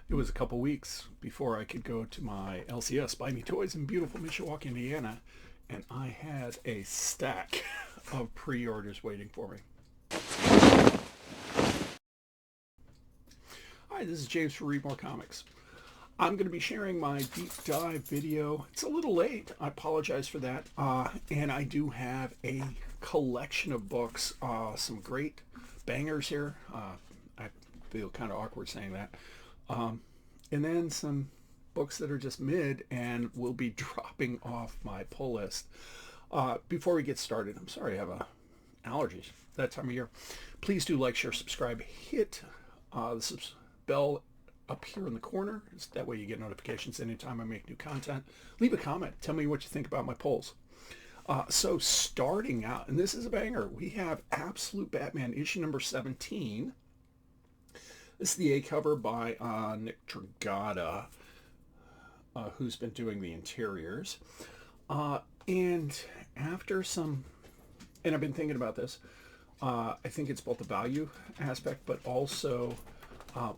It was a couple weeks before I could go to my LCS, buy me toys in beautiful Mishawaka, Indiana, and I had a stack of pre-orders waiting for me. Hi, this is James for Read More Comics. I'm going to be sharing my deep dive video. It's a little late. I apologize for that. And I do have a collection of books, some great bangers here. I feel kind of awkward saying that. And then some books that are just mid and will be dropping off my pull list. Before we get started, I'm sorry I have allergies that time of year. Please do like, share, subscribe, hit the bell up here in the corner. That way you get notifications anytime I make new content. Leave a comment. Tell me what you think about my polls. So starting out, and this is a banger, we have Absolute Batman issue number 17. This is the A cover by Nick Dragata, who's been doing the interiors. And after some, and I've been thinking about this, I think it's both the value aspect, but also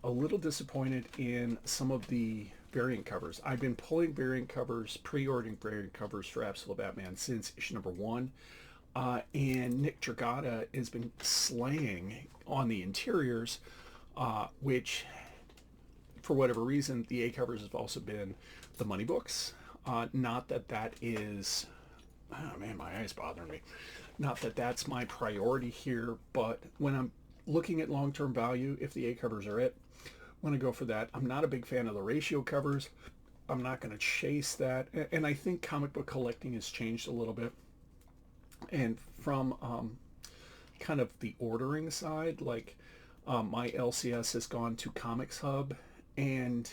a little disappointed in some of the variant covers. I've been pulling variant covers, pre-ordering variant covers for Absolute Batman since issue number 1. And Nick Dragata has been slaying on the interiors, which, for whatever reason, the A covers have also been the money books. Not that that is, oh man, my eyes bothering me. Not that that's my priority here, but when I'm looking at long-term value, if the A covers are it, I want to go for that. I'm not a big fan of the ratio covers. I'm not going to chase that. And I think comic book collecting has changed a little bit. And from kind of the ordering side, like my LCS has gone to Comics Hub, and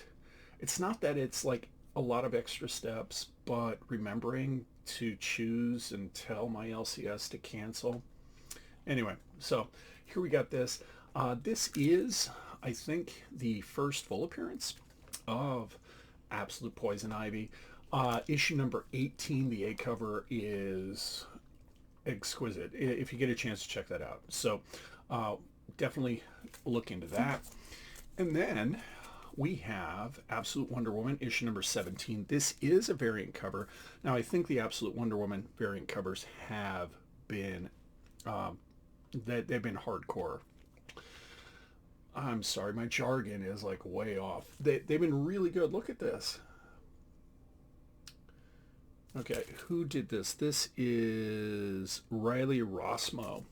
it's not that it's like a lot of extra steps, but remembering to choose and tell my LCS to cancel. Anyway, so here we got this. This is, I think, the first full appearance of Absolute Poison Ivy. Issue number 18, the A cover is exquisite. If you get a chance to check that out. So definitely look into that. And then we have Absolute Wonder Woman, issue number 17. This is a variant cover. Now, I think the Absolute Wonder Woman variant covers have been, they've been hardcore. I'm sorry, my jargon is like way off. They've been really good. Look at this. Okay, who did this? This is Riley Rossmo.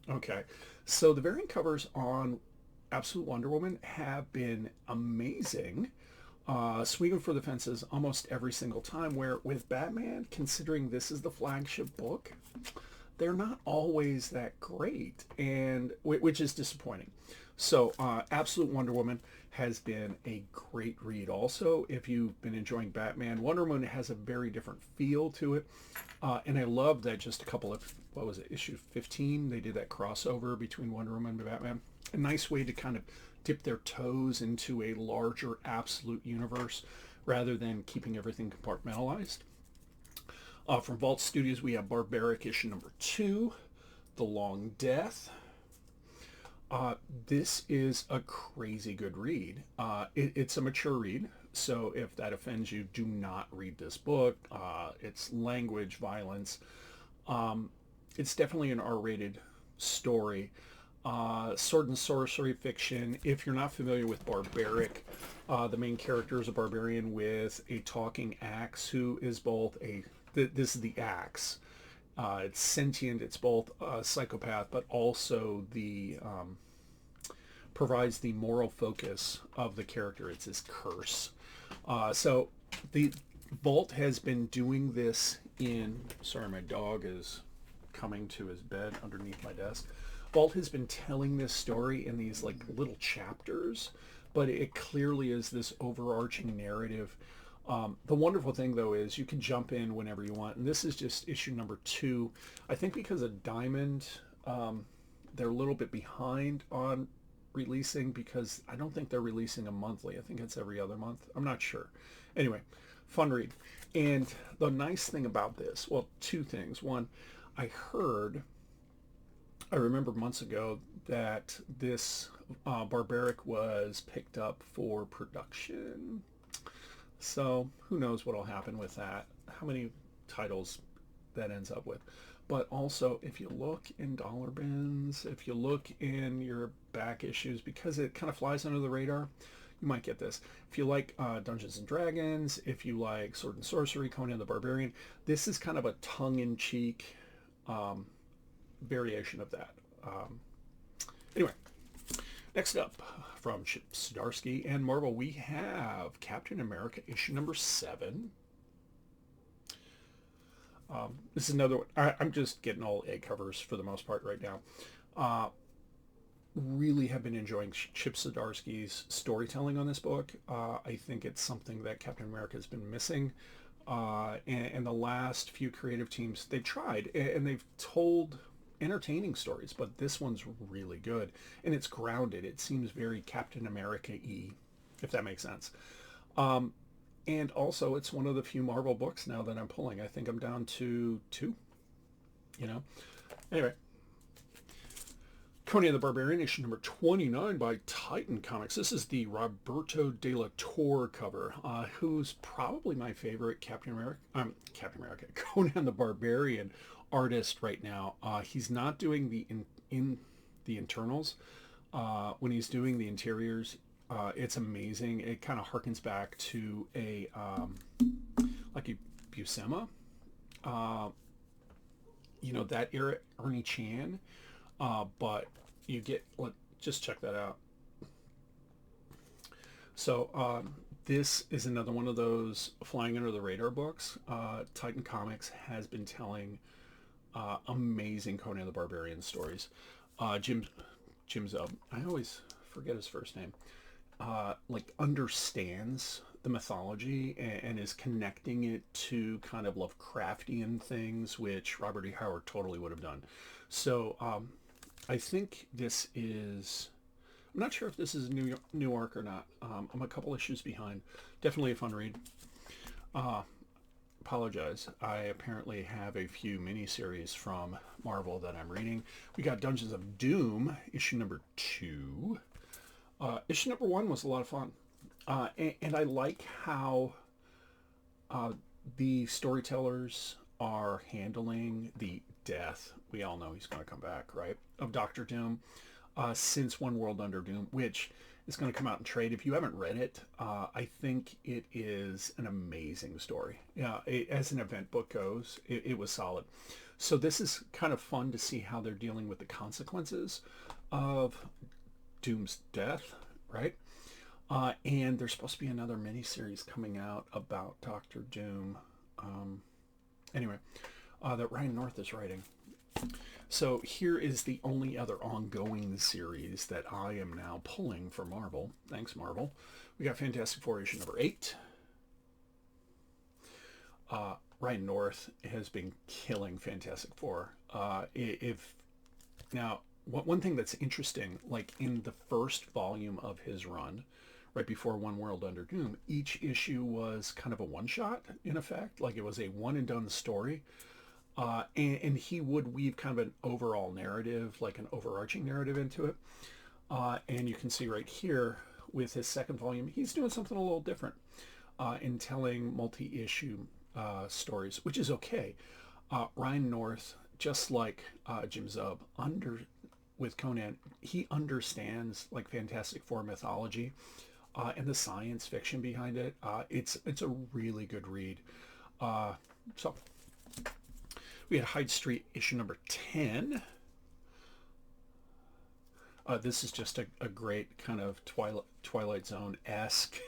Okay, so the variant covers on Absolute Wonder Woman have been amazing. Swinging for the fences almost every single time, where with Batman, considering this is the flagship book, they're not always that great, and which is disappointing. So Absolute Wonder Woman has been a great read. Also, if you've been enjoying Batman, Wonder Woman has a very different feel to it. And I love that just a couple of, what was it, issue 15, they did that crossover between Wonder Woman and Batman. A nice way to kind of dip their toes into a larger Absolute universe rather than keeping everything compartmentalized. From Vault Studios, we have Barbaric issue number 2, The Long Death. This is a crazy good read. It's a mature read, so if that offends you, do not read this book. It's language, violence. It's definitely an R-rated story. Sword and sorcery fiction. If you're not familiar with Barbaric, the main character is a barbarian with a talking axe who is both a... This is the axe. It's sentient. It's both a psychopath, but also the provides the moral focus of the character. It's his curse. So the Vault has been doing this in... Sorry, my dog is coming to his bed underneath my desk. Vault has been telling this story in these like little chapters, but it clearly is this overarching narrative. The wonderful thing, though, is you can jump in whenever you want. And this is just issue number 2. I think because of Diamond, they're a little bit behind on releasing, because I don't think they're releasing a monthly. I think it's every other month. I'm not sure. Anyway, fun read. And the nice thing about this, well, 2 things. One, I remember months ago that this Barbaric was picked up for production. So who knows what will happen with that, how many titles that ends up with. But also, if you look in dollar bins, if you look in your back issues, because it kind of flies under the radar, you might get this. If you like Dungeons and Dragons, if you like Sword and Sorcery, Conan the Barbarian, this is kind of a tongue-in-cheek variation of that. Anyway, next up from Chip Zdarsky and Marvel, we have Captain America issue number 7. This is another one. I'm just getting all egg covers for the most part right now. Really have been enjoying Chip Zdarsky's storytelling on this book. I think it's something that Captain America has been missing. And the last few creative teams, they tried and they've told entertaining stories, but this one's really good. And it's grounded. It seems very Captain America-y, if that makes sense. And also, it's one of the few Marvel books now that I'm pulling. I think I'm down to 2, Anyway. Conan the Barbarian, issue number 29 by Titan Comics. This is the Roberto De La Torre cover, who's probably my favorite Conan the Barbarian artist right now. He's not doing the the internals. When he's doing the interiors, it's amazing. It kind of harkens back to a Buscema, that era, Ernie Chan. But you get, just check that out. So this is another one of those flying under the radar books. Titan Comics has been telling amazing Conan the Barbarian stories. Jim Zub, I always forget his first name, understands the mythology and is connecting it to kind of Lovecraftian things, which Robert E. Howard totally would have done. So I think this is, I'm not sure if this is a new arc or not. I'm a couple issues behind. Definitely a fun read. Apologize. I apparently have a few miniseries from Marvel that I'm reading. We got Dungeons of Doom, issue number 2. Issue number 1 was a lot of fun. And I like how the storytellers are handling the death. We all know he's going to come back, right? Of Doctor Doom, since One World Under Doom, which is going to come out in trade. If you haven't read it, I think it is an amazing story. As an event book goes, it was solid. So this is kind of fun to see how they're dealing with the consequences of Doom's death, right? And there's supposed to be another miniseries coming out about Doctor Doom. That Ryan North is writing. So here is the only other ongoing series that I am now pulling for Marvel. Thanks, Marvel. We got Fantastic Four issue number 8. Ryan North has been killing Fantastic Four. One thing that's interesting, like in the first volume of his run, right before One World Under Doom, each issue was kind of a one-shot, in effect. Like it was a one-and-done story. And he would weave kind of an overall narrative, like an overarching narrative into it. And you can see right here with his second volume, he's doing something a little different in telling multi-issue stories, which is okay. Ryan North, just like Jim Zub, with Conan, he understands like Fantastic Four mythology and the science fiction behind it. It's a really good read. So we had Hyde Street issue number 10. This is just a great kind of Twilight Zone-esque,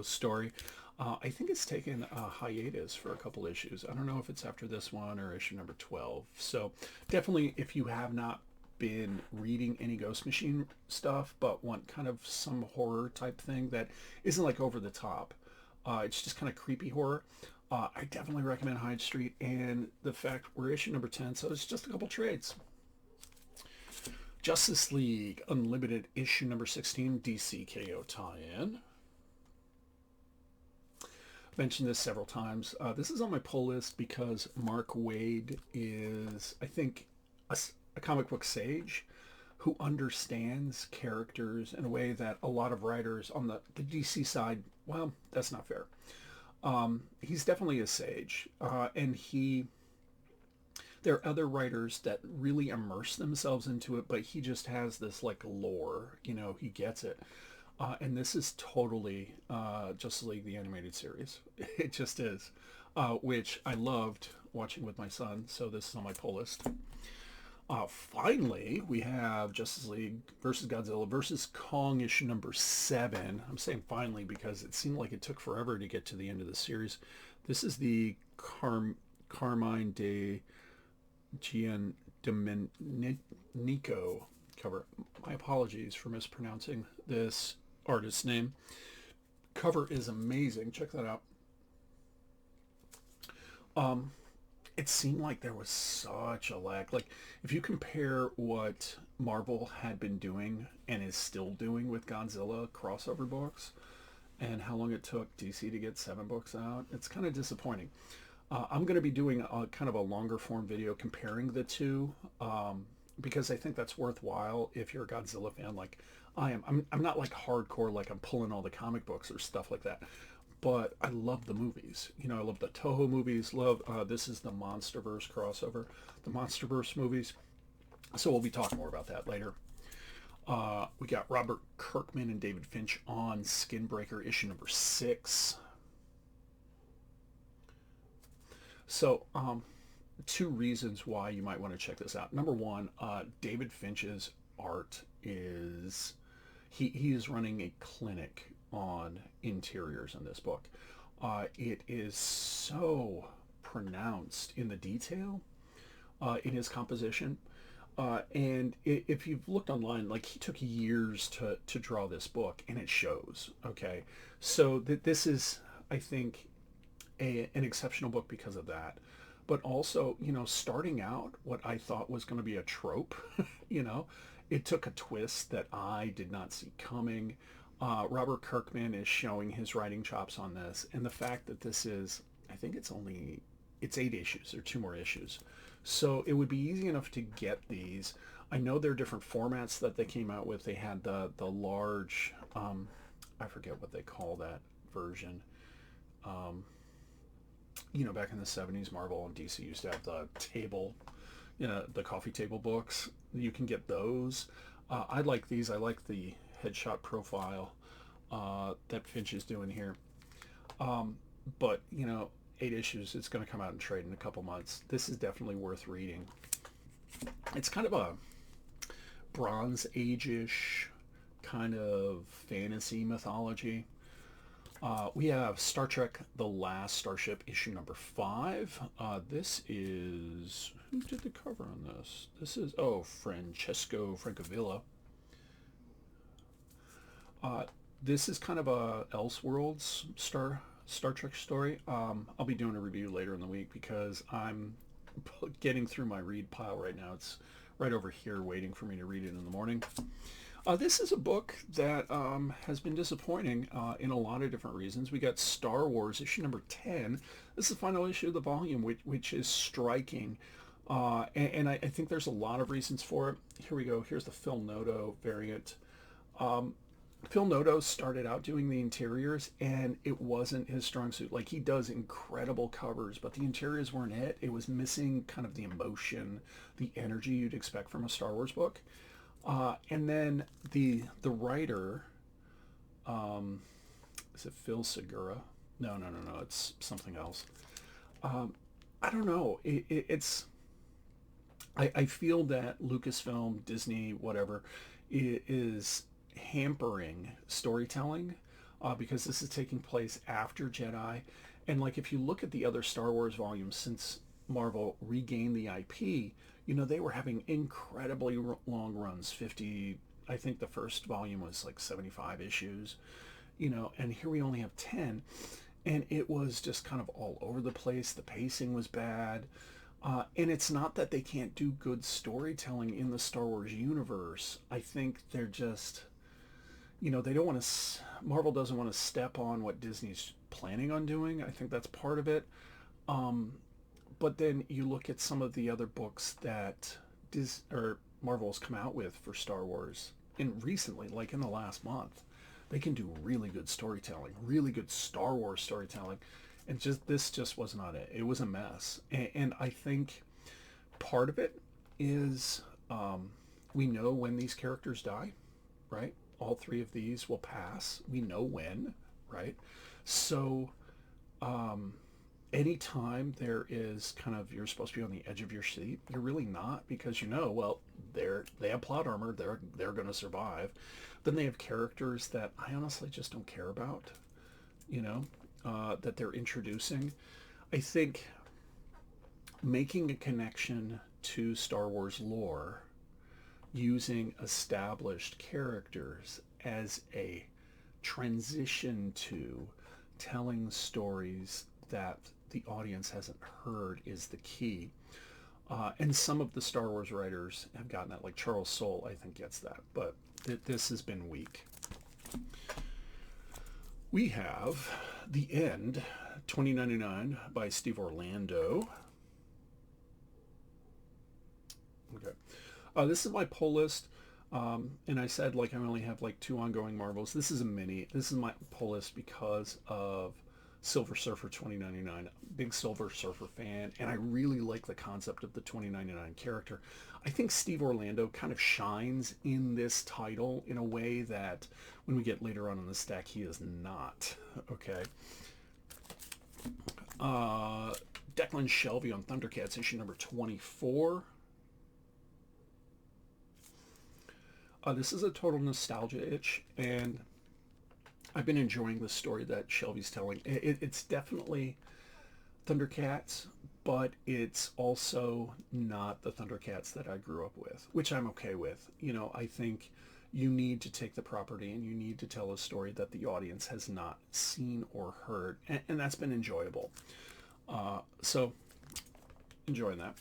story. I think it's taken a hiatus for a couple issues. I don't know if it's after this one or issue number 12. So definitely, if you have not been reading any Ghost Machine stuff, but want kind of some horror type thing that isn't like over the top, it's just kind of creepy horror. I definitely recommend Hyde Street, and the fact we're issue number 10, so it's just a couple trades. Justice League Unlimited issue number 16, DC K.O. tie-in. Mentioned this several times. This is on my pull list because Mark Waid is, I think, a comic book sage who understands characters in a way that a lot of writers on the DC side, well, that's not fair. He's definitely a sage, and there are other writers that really immerse themselves into it, but he just has this like lore, he gets it. And this is totally Justice League the Animated Series. It just is, which I loved watching with my son, so this is on my pull list. Finally, we have Justice League versus Godzilla versus Kong issue number 7. I'm saying finally because it seemed like it took forever to get to the end of the series. This is the Carmine de Domenico cover. My apologies for mispronouncing this artist's name. Cover is amazing. Check that out. It seemed like there was such a lag. Like, if you compare what Marvel had been doing and is still doing with Godzilla crossover books and how long it took DC to get 7 books out, it's kind of disappointing. I'm going to be doing a kind of a longer form video comparing the two, because I think that's worthwhile if you're a Godzilla fan like I am. I'm not like hardcore, like I'm pulling all the comic books or stuff like that. But I love the movies. I love the Toho movies. This is the MonsterVerse crossover, the MonsterVerse movies. So we'll be talking more about that later. We got Robert Kirkman and David Finch on Skinbreaker issue number 6. So, 2 reasons why you might want to check this out. Number 1, David Finch's art is, he is running a clinic on interiors in this book. It is so pronounced in the detail, in his composition. And if you've looked online, like he took years to draw this book, and it shows. Okay, so this is, I think, an exceptional book because of that. But also, starting out what I thought was going to be a trope, it took a twist that I did not see coming. Robert Kirkman is showing his writing chops on this, and the fact that this is, I think it's 8 issues, or 2 more issues. So it would be easy enough to get these. I know there are different formats that they came out with. They had the large, I forget what they call that version. Back in the 70s, Marvel and DC used to have the table, the coffee table books. You can get those. I like these. I like the headshot profile that Finch is doing here. But 8 issues, it's going to come out in trade in a couple months. This is definitely worth reading. It's kind of a Bronze Age-ish kind of fantasy mythology. We have Star Trek The Last Starship issue number 5. This is, who did the cover on this? This is, Francesco Francavilla. This is kind of a Elseworlds Star Trek story. I'll be doing a review later in the week because I'm getting through my read pile right now. It's right over here waiting for me to read it in the morning. This is a book that has been disappointing in a lot of different reasons. We got Star Wars issue number 10. This is the final issue of the volume, which is striking. And I think there's a lot of reasons for it. Here we go. Here's the Phil Noto variant. Phil Noto started out doing the interiors, and it wasn't his strong suit. Like, he does incredible covers, but the interiors weren't it. It was missing kind of the emotion, the energy you'd expect from a Star Wars book. And then the writer, is it Phil Segura? No, it's something else. I don't know. I feel that Lucasfilm, Disney, whatever, is hampering storytelling, because this is taking place after Jedi. And like, if you look at the other Star Wars volumes since Marvel regained the IP, they were having incredibly long runs, 50, I think the first volume was like 75 issues, and here we only have 10, and it was just kind of all over the place. The pacing was bad, and it's not that they can't do good storytelling in the Star Wars universe. I think they're just, they don't want to, Marvel doesn't want to step on what Disney's planning on doing. I think that's part of it. But then you look at some of the other books that Marvel's come out with for Star Wars, and recently, like in the last month, they can do really good storytelling, really good Star Wars storytelling, and this just was not it. It was a mess, and I think part of it is we know when these characters die, right? All three of these will pass. We know when, right? So anytime there is kind of, you're supposed to be on the edge of your seat, you're really not, because you know, well, they have plot armor, they're going to survive. Then they have characters that I honestly just don't care about, you know, that they're introducing. I think making a connection to Star Wars lore using established characters as a transition to telling stories that the audience hasn't heard is the key. And some of the Star Wars writers have gotten that, like Charles Soule, I think, gets that, but this has been weak. We have The End, 2099 by Steve Orlando. Okay. This is my pull list. And I said, like, I only have like 2 ongoing Marvels. This is a mini. This is my pull list because of Silver Surfer 2099. Big Silver Surfer fan, and I really like the concept of the 2099 character. I think Steve Orlando kind of shines in this title in a way that when we get later on in the stack, he is not. Okay. Declan Shelby on Thundercats, issue number 24. This is a total nostalgia itch, and I've been enjoying the story that Shelby's telling. It's definitely Thundercats, but it's also not the Thundercats that I grew up with, which I'm okay with. You know, I think you need to take the property and you need to tell a story that the audience has not seen or heard, and that's been enjoyable. So, enjoying that.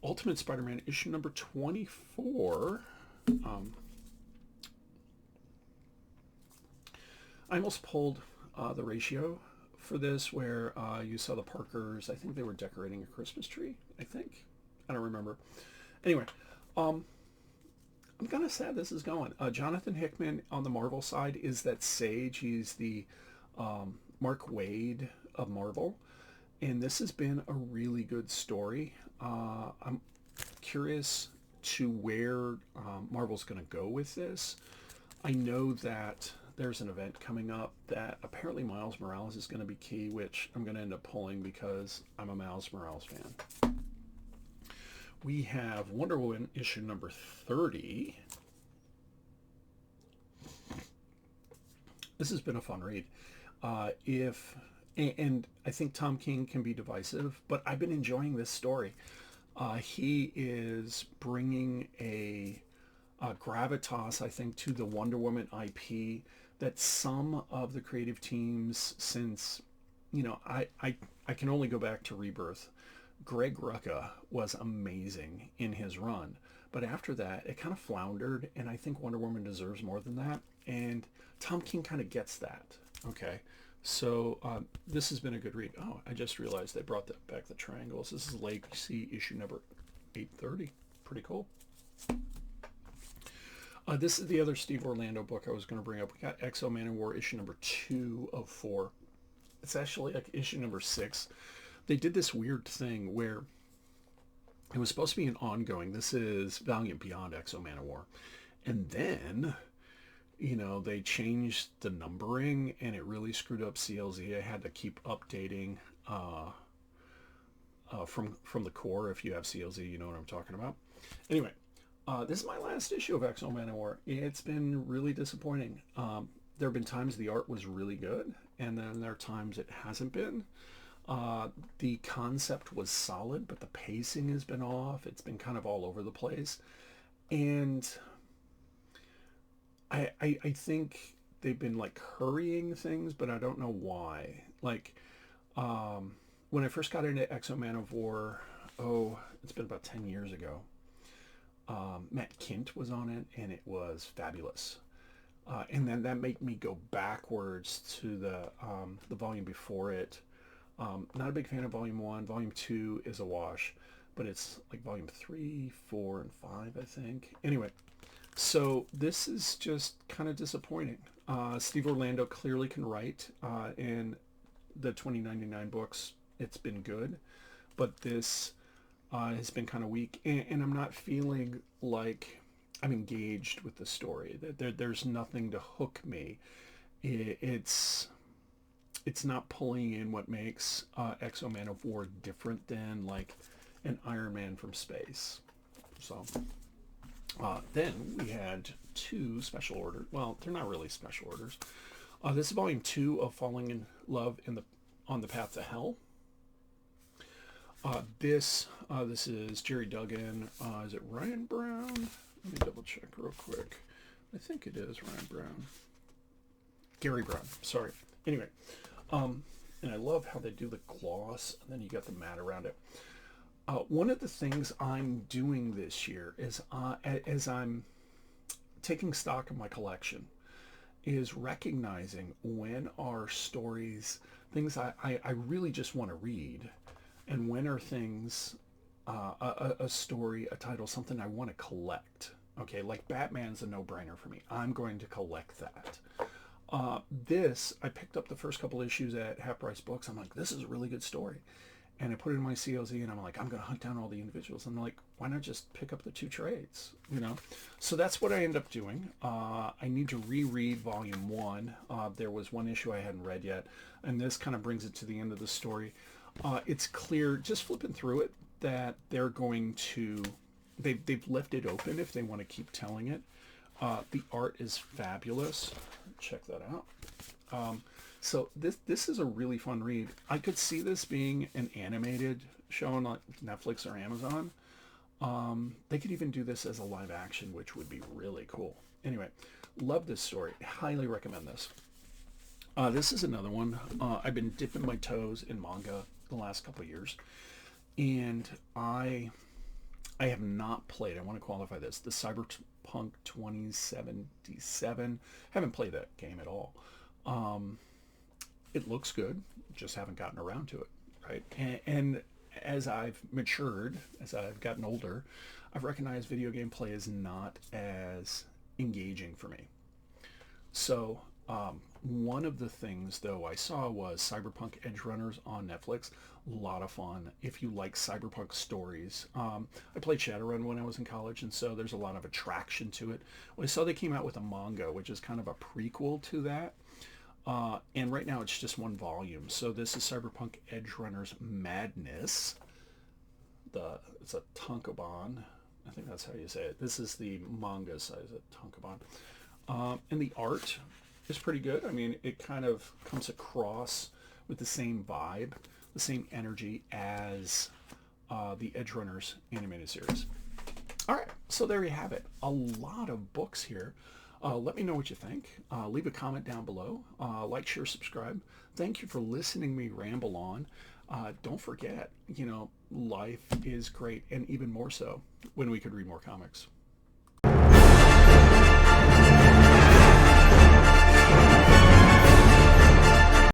Ultimate Spider-Man issue number 24. I almost pulled the ratio for this where you saw the Parkers. I think they were decorating a Christmas tree, I think. I don't remember. Anyway, I'm kind of sad this is going. Jonathan Hickman on the Marvel side is that Sage. He's the Mark Waid of Marvel. And this has been a really good story. I'm curious to where Marvel's going to go with this. I know that there's an event coming up that apparently Miles Morales is going to be key, which I'm going to end up pulling because I'm a Miles Morales fan. We have Wonder Woman issue number 30. This has been a fun read. And I think Tom King can be divisive, but I've been enjoying this story. He is bringing a gravitas, I think, to the Wonder Woman IP that some of the creative teams since, you know, I can only go back to Rebirth. Greg Rucka was amazing in his run, but after that, it kind of floundered, and I think Wonder Woman deserves more than that, and Tom King kind of gets that, okay? So this has been a good read. Oh, I just realized they brought back the triangles. This is Legacy issue number 830. Pretty cool. This is the other Steve Orlando book I was going to bring up. We got X-O Manowar issue number 2 of 4. It's actually like issue number 6. They did this weird thing where it was supposed to be an ongoing. This is Valiant Beyond X-O Manowar. And then, you know, they changed the numbering and it really screwed up CLZ. I had to keep updating from the core. If you have CLZ, you know what I'm talking about. Anyway, this is my last issue of X-O Manowar. It's been really disappointing. There have been times the art was really good, and then there are times it hasn't been. The concept was solid, but the pacing has been off. It's been kind of all over the place. And I think they've been like hurrying things, but I don't know why. Like, when I first got into X-O Manowar, it's been about 10 years ago. Matt Kint was on it, and it was fabulous. And then that made me go backwards to the volume before it. Not a big fan of Volume 1. Volume 2 is a wash. but it's like volume 3, 4, and 5, I think. Anyway, so this is just kind of disappointing. Steve Orlando clearly can write. In the 2099 books, it's been good, but this has been kind of weak, and I'm not feeling like I'm engaged with the story. There's nothing to hook me. It's not pulling in what makes X-O Manowar different than like an Iron Man from space. So then we had 2 special orders. Well, they're not really special orders. This is volume 2 of Falling in Love on the Path to Hell. This is Jerry Duggan. Is it Ryan Brown? Let me double check real quick. I think it is Ryan Brown. Gary Brown. Sorry. Anyway, and I love how they do the gloss, and then you got the mat around it. One of the things I'm doing this year is, as I'm taking stock of my collection, is recognizing when are stories, things I really just want to read, and when are things, a story, a title, something I want to collect. Okay, like Batman's a no-brainer for me. I'm going to collect that. This, I picked up the first couple issues at Half Price Books. I'm like, this is a really good story. And I put it in my CLZ, and I'm like, I'm going to hunt down all the individuals. I'm like, why not just pick up the 2 trades, you know? So that's what I end up doing. I need to reread volume 1. There was one issue I hadn't read yet, and this kind of brings it to the end of the story. It's clear, just flipping through it, that they're going to, they've left it open if they want to keep telling it. The art is fabulous. Check that out. So this is a really fun read. I could see this being an animated show on like Netflix or Amazon. They could even do this as a live action, which would be really cool. Anyway, love this story. Highly recommend this. This is another one. I've been dipping my toes in manga the last couple of years, and I have not played, I want to qualify this, the Cyberpunk 2077. Haven't played that game at all. It looks good, just haven't gotten around to it, right? And as I've matured, as I've gotten older, I've recognized video game play is not as engaging for me. So one of the things, though, I saw was Cyberpunk Edgerunners on Netflix. A lot of fun if you like cyberpunk stories. I played Shadowrun when I was in college, and so there's a lot of attraction to it. Well, I saw they came out with a manga, which is kind of a prequel to that. And right now it's just 1 volume. So this is Cyberpunk Edgerunners Madness. It's a tankobon. I think that's how you say it. This is the manga size of tankobon. And the art is pretty good. I mean, it kind of comes across with the same vibe, the same energy as the Edgerunners animated series. All right, so there you have it. A lot of books here. Let me know what you think. Leave a comment down below. Like, share, subscribe. Thank you for listening to me ramble on. Don't forget, life is great, and even more so when we could read more comics.